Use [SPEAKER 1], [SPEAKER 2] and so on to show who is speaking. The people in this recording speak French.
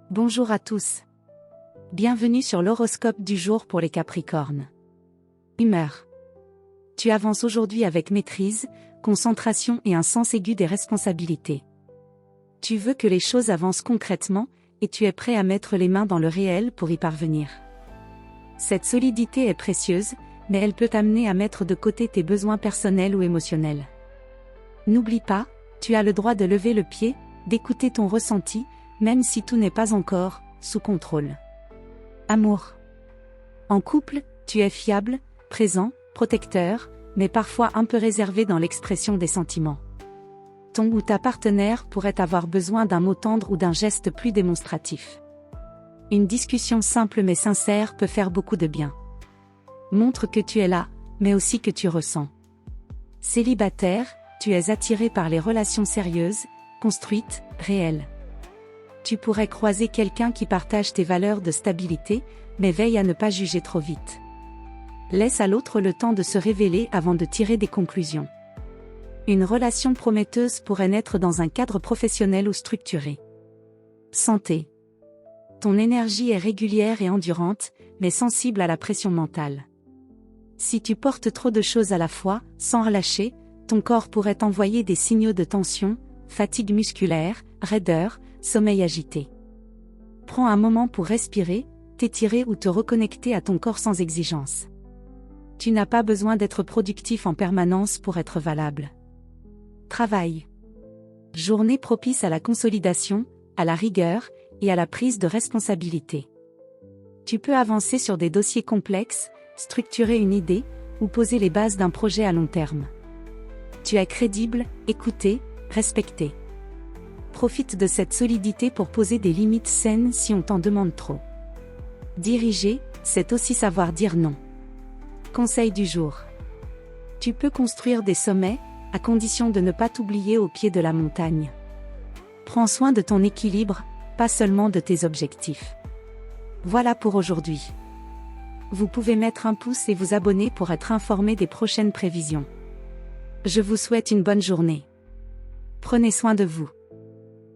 [SPEAKER 1] Bonjour à tous. Bienvenue sur l'horoscope du jour pour les Capricornes. Humeur. Tu avances aujourd'hui avec maîtrise, concentration et un sens aigu des responsabilités. Tu veux que les choses avancent concrètement, et tu es prêt à mettre les mains dans le réel pour y parvenir. Cette solidité est précieuse, mais elle peut t'amener à mettre de côté tes besoins personnels ou émotionnels. N'oublie pas, tu as le droit de lever le pied, d'écouter ton ressenti, même si tout n'est pas encore sous contrôle. Amour. En couple, tu es fiable, présent, protecteur, mais parfois un peu réservé dans l'expression des sentiments. Ton ou ta partenaire pourrait avoir besoin d'un mot tendre ou d'un geste plus démonstratif. Une discussion simple mais sincère peut faire beaucoup de bien. Montre que tu es là, mais aussi que tu ressens. Célibataire, tu es attiré par les relations sérieuses, construites, réelles. Tu pourrais croiser quelqu'un qui partage tes valeurs de stabilité, mais veille à ne pas juger trop vite. Laisse à l'autre le temps de se révéler avant de tirer des conclusions. Une relation prometteuse pourrait naître dans un cadre professionnel ou structuré. Santé. Ton énergie est régulière et endurante, mais sensible à la pression mentale. Si tu portes trop de choses à la fois, sans relâcher, ton corps pourrait t'envoyer des signaux de tension, fatigue musculaire, raideur, sommeil agité. Prends un moment pour respirer, t'étirer ou te reconnecter à ton corps sans exigence. Tu n'as pas besoin d'être productif en permanence pour être valable. Travail. Journée propice à la consolidation, à la rigueur et à la prise de responsabilité. Tu peux avancer sur des dossiers complexes, structurer une idée ou poser les bases d'un projet à long terme. Tu es crédible, écouté, respecté. Profite de cette solidité pour poser des limites saines si on t'en demande trop. Diriger, c'est aussi savoir dire non. Conseil du jour. Tu peux construire des sommets, à condition de ne pas t'oublier au pied de la montagne. Prends soin de ton équilibre, pas seulement de tes objectifs. Voilà pour aujourd'hui. Vous pouvez mettre un pouce et vous abonner pour être informé des prochaines prévisions. Je vous souhaite une bonne journée. Prenez soin de vous.